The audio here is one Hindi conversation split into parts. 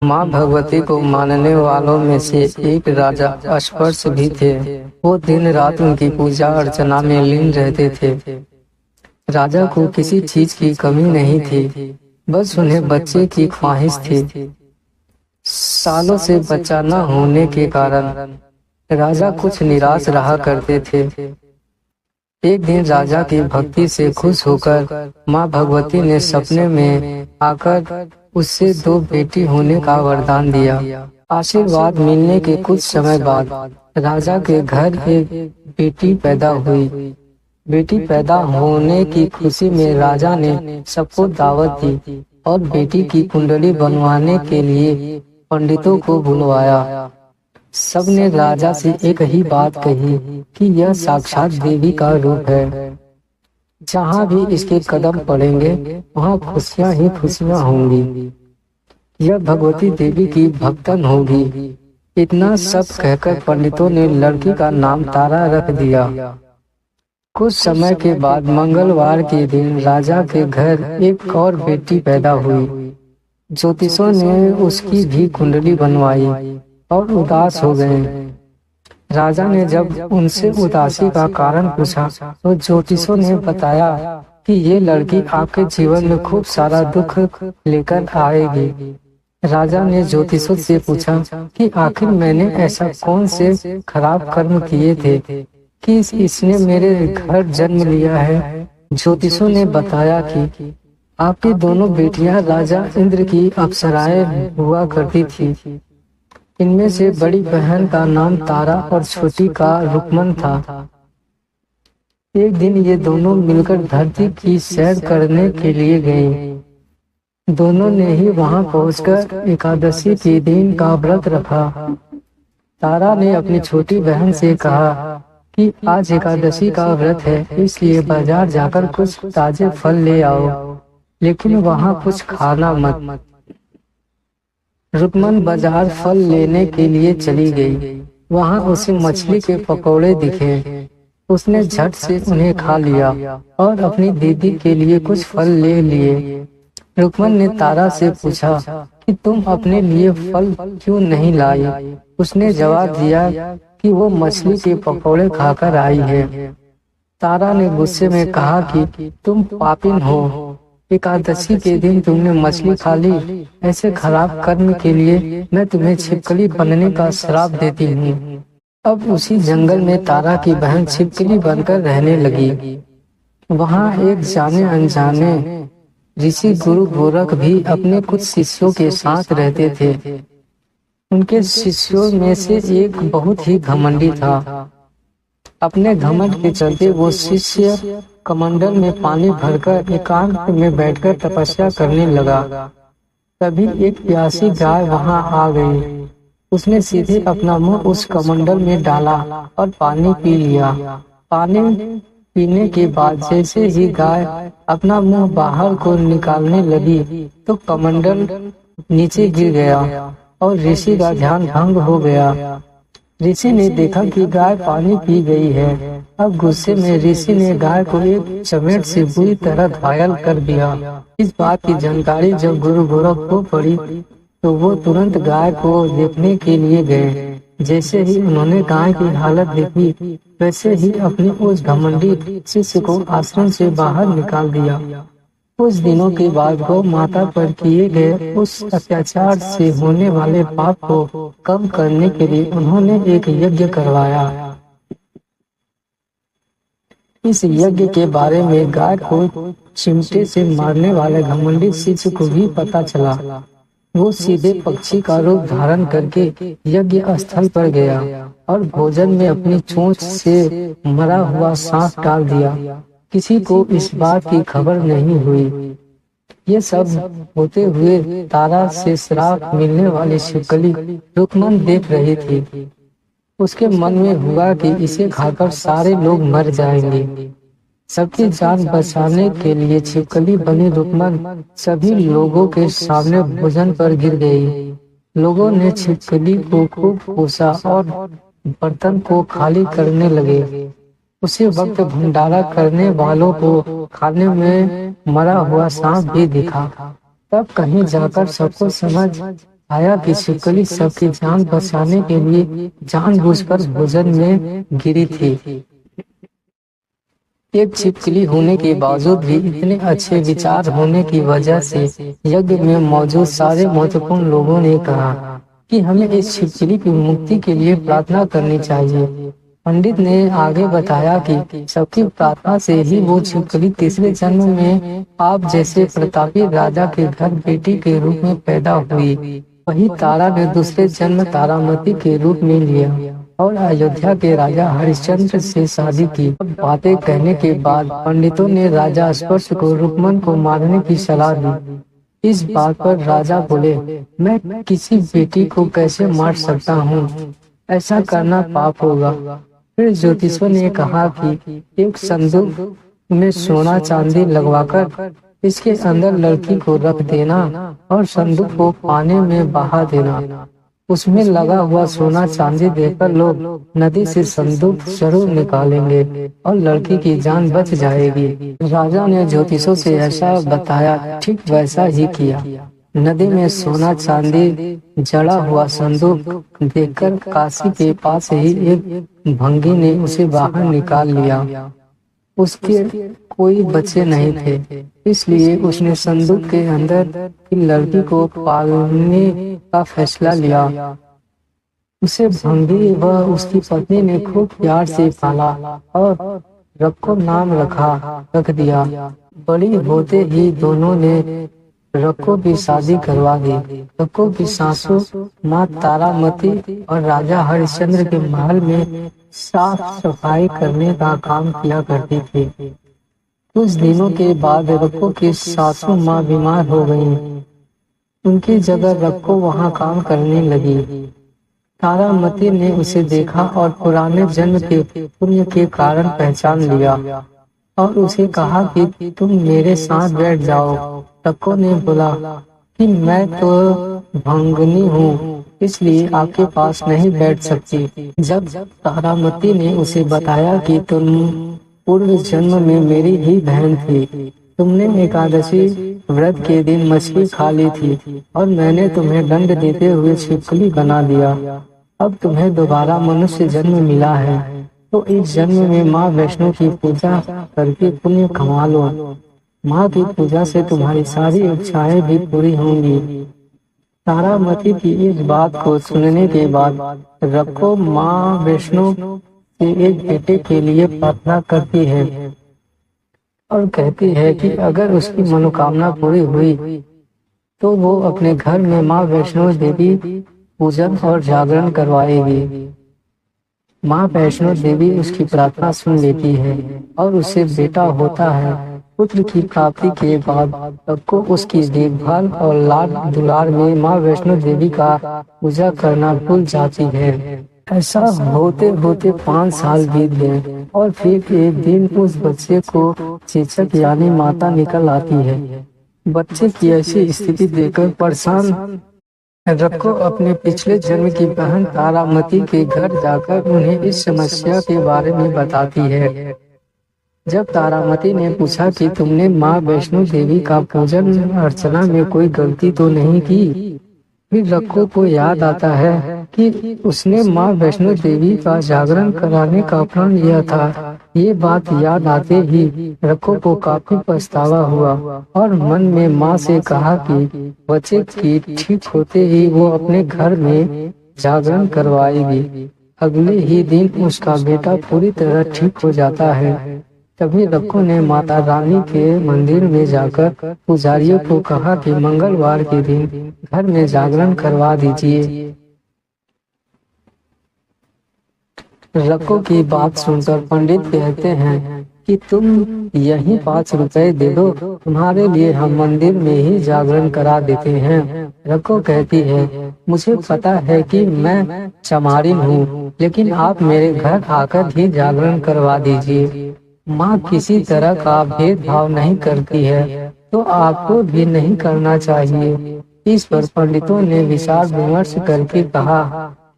माँ भगवती को मानने वालों में से एक राजा अश्वर्स भी थे। वो दिन रात उनकी पूजा अर्चना में लीन रहते थे। राजा को किसी चीज की कमी नहीं थी, बस उन्हें बच्चे की ख्वाहिश थी। सालों से बच्चा न होने के कारण राजा कुछ निराश रहा करते थे। एक दिन राजा की भक्ति से खुश होकर माँ भगवती ने सपने में आकर उससे दो बेटी होने का वरदान दिया। आशीर्वाद मिलने के कुछ समय बाद राजा के घर एक बेटी पैदा हुई। बेटी पैदा होने की खुशी में राजा ने सबको दावत दी और बेटी की कुंडली बनवाने के लिए पंडितों को बुलवाया। सबने राजा से एक ही बात कही कि यह साक्षात देवी का रूप है। जहाँ भी इसके कदम पड़ेंगे वहाँ खुशियाँ ही खुशियाँ होंगी। यह भगवती देवी की भक्तन होगी। इतना सब कहकर पंडितों ने लड़की का नाम तारा रख दिया। कुछ समय के बाद मंगलवार के दिन राजा के घर एक और बेटी पैदा हुई। ज्योतिषों ने उसकी भी कुंडली बनवाई और उदास हो गए। राजा ने जब उनसे उदासी का कारण पूछा तो ज्योतिषों ने बताया कि ये लड़की आपके जीवन में खूब सारा दुख लेकर आएगी। राजा ने ज्योतिषों से पूछा कि आखिर मैंने ऐसा कौन से खराब कर्म किए थे कि इसने मेरे घर जन्म लिया है। ज्योतिषों ने बताया कि आपकी दोनों बेटियां राजा इंद्र की अप्सराएं हुआ करती थी। इनमें से बड़ी बहन का नाम तारा और छोटी का रुक्मन था। एक दिन ये दोनों मिलकर धरती की सैर करने के लिए गए। दोनों ने ही वहां पहुंचकर एकादशी के दिन का व्रत रखा। तारा ने अपनी छोटी बहन से कहा कि आज एकादशी का व्रत है, इसलिए बाजार जाकर कुछ ताजे फल ले आओ, लेकिन वहां कुछ खाना मत। रुक्मन बाजार फल लेने के लिए चली गई। वहां उसे मछली के पकौड़े दिखे। उसने झट से उन्हें खा लिया और अपनी दीदी के लिए कुछ फल ले लिए। रुक्मन ने तारा से पूछा कि तुम अपने लिए फल क्यों नहीं लाई? उसने जवाब दिया कि वो मछली के पकौड़े खाकर आई है। तारा ने गुस्से में कहा कि तुम पापिन हो, एकादशी के दिन तुमने मछली खा ली। ऐसे खराब कर्म के लिए मैं तुम्हें छिपकली बनने का श्राप देती हूँ। अब उसी जंगल में तारा की बहन छिपकली बनकर रहने लगी। वहाँ एक जाने अनजाने ऋषि गुरु गोरख भी अपने कुछ शिष्यों के साथ रहते थे। उनके शिष्यों में से एक बहुत ही घमंडी था। अपने घमंड के चलते वो शिष्य कमंडल में पानी भरकर एकांत में बैठकर तपस्या करने लगा। तभी एक प्यासी गाय वहां आ गई। उसने सीधे अपना मुंह उस कमंडल में डाला और पानी पी लिया। पानी पीने के बाद जैसे ही गाय अपना मुंह बाहर को निकालने लगी तो कमंडल नीचे गिर गया और ऋषि का ध्यान भंग हो गया। ऋषि ने देखा कि गाय पानी पी गई है। अब गुस्से में ऋषि ने गाय को एक चमेट से बुरी तरह घायल कर दिया। इस बात की जानकारी जब गुरु गोरख को पड़ी तो वो तुरंत गाय को देखने के लिए गए। जैसे ही उन्होंने गाय की हालत देखी वैसे ही अपने उस घमंडी शिष्य को आश्रम से बाहर निकाल दिया। कुछ दिनों के बाद गौ माता पर किए गए उस अत्याचार से होने वाले पाप को कम करने के लिए उन्होंने एक यज्ञ करवाया। इस यज्ञ के बारे में गाय को चिमटे से मारने वाले घमंडी शिष्य को भी पता चला। वो सीधे पक्षी का रूप धारण करके यज्ञ स्थल पर गया और भोजन में अपनी चोंच से मरा हुआ सांप डाल दिया। किसी को इस बात की खबर नहीं हुई। ये सब होते हुए तारा से श्राप मिलने वाली छिपकली रुक्मन देख रही थी। उसके मन में हुआ कि इसे खाकर सारे लोग मर जाएंगे। सबकी जान बचाने के लिए छिपकली बनी रुक्मन सभी लोगों के सामने भोजन पर गिर गई। लोगों ने छिपकली को खूब कोसा और बर्तन को खाली करने लगे। उसी वक्त भंडारा करने वालों को खाने में मरा हुआ सांप भी दिखा। तब कहीं जाकर सबको समझ आया कि छिपकली सबकी जान बचाने के लिए जानबूझकर भोजन में गिरी थी। एक छिपकली होने के बावजूद भी इतने अच्छे विचार होने की वजह से यज्ञ में मौजूद सारे महत्वपूर्ण लोगों ने कहा कि हमें इस छिपकली की मुक्ति के लिए प्रार्थना करनी चाहिए। पंडित ने आगे बताया कि सबकी प्रार्थना से ही वो छिपकली तीसरे जन्म में आप जैसे प्रतापी राजा के घर बेटी के रूप में पैदा हुई। वही तारा ने दूसरे जन्म तारामती के रूप में लिया और अयोध्या के राजा हरिश्चंद्र से शादी की। बातें कहने के बाद पंडितों ने राजा स्पर्श को रुक्मन को मारने की सलाह दी। इस बात पर राजा बोले, मैं किसी बेटी को कैसे मार सकता हूँ, ऐसा करना पाप होगा। फिर ज्योतिषवर ने कहा कि एक संदूक में सोना चांदी लगवाकर इसके अंदर लड़की को रख देना और संदूक को पानी में बहा देना। उसमें लगा हुआ सोना चांदी देकर लोग नदी से संदूक जरूर निकालेंगे और लड़की की जान बच जाएगी। राजा ने ज्योतिषों से ऐसा बताया, ठीक वैसा ही किया। नदी में सोना चांदी जड़ा हुआ संदूक देखकर काशी के पास ही एक भंगी ने उसे बाहर निकाल लिया। उसके कोई बच्चे नहीं थे, इसलिए उसने संदूक के अंदर की लड़की को पालने का फैसला लिया। उसे भंगी व उसकी पत्नी ने खूब प्यार से पाला और रक्को नाम रख दिया। बड़ी होते ही दोनों ने रक्को की शादी करवा दी। रक्को की सासू माँ तारामती और राजा हरिश्चंद्र के महल में साफ सफाई करने का काम किया करती थी। कुछ दिनों के बाद रक्को की सासू माँ बीमार हो गईं। उनकी जगह रक्को वहाँ काम करने लगी। तारामती ने उसे देखा और पुराने जन्म के पुण्य के कारण पहचान लिया और उसे कहा कि तुम मेरे साथ बैठ जाओ। रक्को ने बोला कि मैं तो भंगनी हूँ, इसलिए आपके पास नहीं बैठ सकती। जब तारामती ने उसे बताया कि तुम पूर्व जन्म में मेरी ही बहन थी, तुमने एकादशी व्रत के दिन मछली खा ली थी और मैंने तुम्हें दंड देते हुए छिपकली बना दिया। अब तुम्हें दोबारा मनुष्य जन्म मिला है, तो इस जन्म में माँ वैष्णो की पूजा करके पुण्य कमा लो। माँ की पूजा से तुम्हारी सारी इच्छाएं भी पूरी होंगी। तारामती की इस बात को सुनने के बाद रक्को माँ वैष्णो से एक बेटे के लिए प्रार्थना करती है और कहती है कि अगर उसकी मनोकामना पूरी हुई तो वो अपने घर में माँ वैष्णो देवी पूजन और जागरण करवाएगी। माँ वैष्णो देवी उसकी प्रार्थना सुन लेती है और उसे बेटा होता है। पुत्र की प्राप्ति के बाद सबको उसकी देखभाल और लाड दुलार में माँ वैष्णो देवी का पूजा करना भूल जाती है। ऐसा होते होते 5 साल बीत गए और फिर एक दिन उस बच्चे को चेचक यानी माता निकल आती है। बच्चे की ऐसी स्थिति देखकर परेशान रक्को अपने पिछले जन्म की बहन तारामती के घर जाकर उन्हें इस समस्या के बारे में बताती है। जब तारामती ने पूछा कि तुमने माँ वैष्णो देवी का पूजन अर्चना में कोई गलती तो नहीं की, फिर रक्को को याद आता है कि उसने माँ वैष्णो देवी का जागरण कराने का प्रण लिया था। ये बात याद आते ही रक्को को काफी पछतावा हुआ और मन में माँ से कहा कि बच्चे की ठीक होते ही वो अपने घर में जागरण करवाएगी। अगले ही दिन उसका बेटा पूरी तरह ठीक हो जाता है। तभी रक्को ने माता रानी के मंदिर में जाकर पुजारियों को कहा कि मंगलवार के दिन घर में जागरण करवा दीजिए। रक्को की बात सुनकर पंडित कहते हैं कि तुम यही 5 रुपए दे दो, तुम्हारे लिए हम मंदिर में ही जागरण करा देते हैं। रक्को कहती है, मुझे पता है कि मैं चमारिन हूँ, लेकिन आप मेरे घर आकर ही जागरण करवा दीजिए। माँ किसी तरह का भेदभाव नहीं करती है, तो आपको भी नहीं करना चाहिए। इस पर पंडितों ने विचार विमर्श करके कहा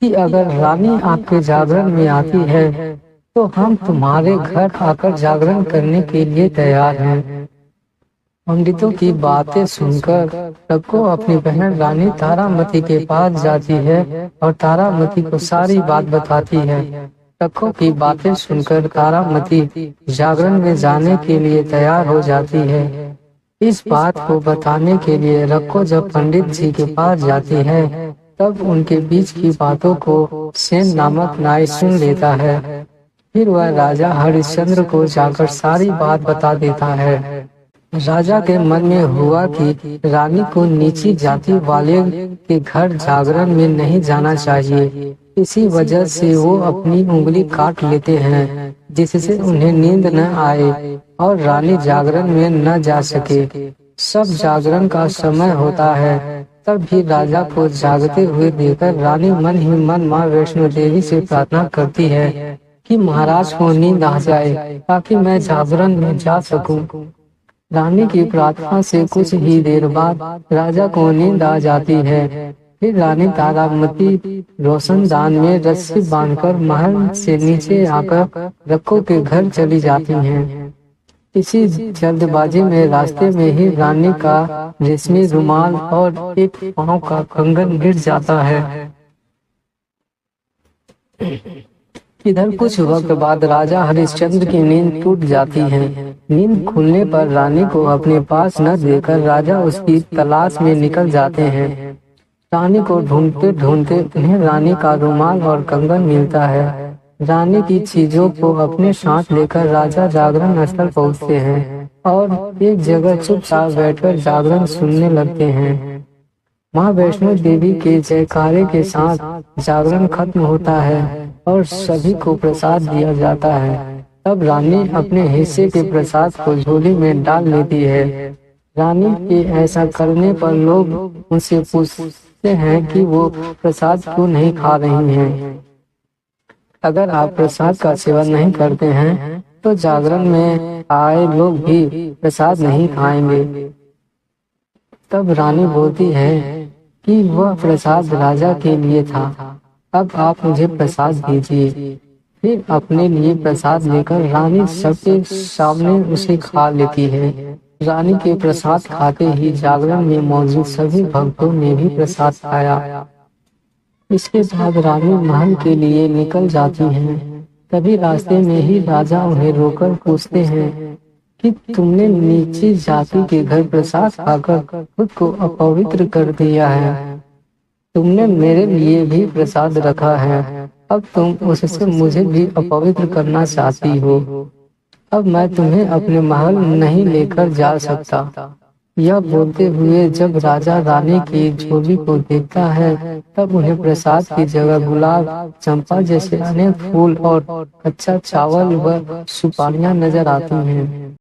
कि अगर रानी आपके जागरण में आती है तो हम तुम्हारे घर आकर जागरण करने के लिए तैयार हैं। पंडितों की बातें सुनकर रक्को अपनी बहन रानी तारामती के पास जाती है और तारामती को सारी बात बताती है। रक्को की बातें सुनकर तारामती जागरण में जाने के लिए तैयार हो जाती है। इस बात को बताने के लिए रक्को जब पंडित जी के पास जाती है तब उनके बीच की बातों को सेन नामक नाई सुन लेता है। फिर वह राजा हरिश्चंद्र को जाकर सारी बात बता देता है। राजा के मन में हुआ कि रानी को नीची जाति वाले के घर जागरण में नहीं जाना चाहिए। इसी वजह से वो अपनी उंगली काट लेते हैं जिससे उन्हें नींद न आए और रानी जागरण में न जा सके। सब जागरण का समय होता है तब भी राजा को जागते हुए देखकर रानी मन ही मन माँ वैष्णो देवी से प्रार्थना करती है कि महाराज को नींद आ जाए ताकि मैं जागरण में जा सकूं। रानी की प्रार्थना से कुछ ही देर बाद राजा को नींद आ जाती है। फिर रानी तारामती रोशनदान में रस्सी बांधकर महल से नीचे आकर रक्को के घर चली जाती हैं। इसी जल्दबाजी में रास्ते में ही रानी का रेशमी रुमाल और एक पांव का कंगन गिर जाता है। इधर कुछ वक्त बाद राजा हरिश्चंद्र की नींद टूट जाती है। नींद खुलने पर रानी को अपने पास न देखकर राजा उसकी तलाश में निकल जाते हैं। रानी को ढूंढते ढूंढते उन्हें रानी का रुमाल और कंगन मिलता है। रानी की चीजों को अपने साथ लेकर राजा जागरण स्थल पहुँचते हैं और एक जगह चुपचाप बैठकर जागरण सुनने लगते हैं। माँ वैष्णो देवी के जयकारे के साथ जागरण खत्म होता है और सभी को प्रसाद दिया जाता है। तब रानी अपने हिस्से के प्रसाद को झोली में डाल लेती है। रानी के ऐसा करने पर लोग उनसे पूछते हैं कि वो प्रसाद क्यों नहीं खा रही हैं। अगर आप प्रसाद का सेवन नहीं करते हैं तो जागरण में आए लोग भी प्रसाद नहीं खाएंगे। तब रानी बोलती है कि वह प्रसाद राजा के लिए था, अब आप मुझे प्रसाद दीजिए। फिर अपने लिए प्रसाद लेकर रानी सबके सामने उसे खा लेती है। रानी के प्रसाद खाते ही जागरण में मौजूद सभी भक्तों ने भी प्रसाद खाया। इसके बाद रानी महल के लिए निकल जाती हैं। तभी रास्ते में ही राजा उन्हें रोकर पूछते हैं कि तुमने नीची जाति के घर प्रसाद खाकर खुद को अपवित्र कर दिया है। तुमने मेरे लिए भी प्रसाद रखा है, अब तुम उससे मुझे भी अपवित्र करना चाहती हो। अब मैं तुम्हें अपने महल नहीं लेकर जा सकता। यह बोलते हुए जब राजा रानी की झोली को देखता है तब उन्हें प्रसाद की जगह गुलाब, चंपा जैसे अनेक फूल और अच्छा चावल व सुपारियां नजर आती हैं।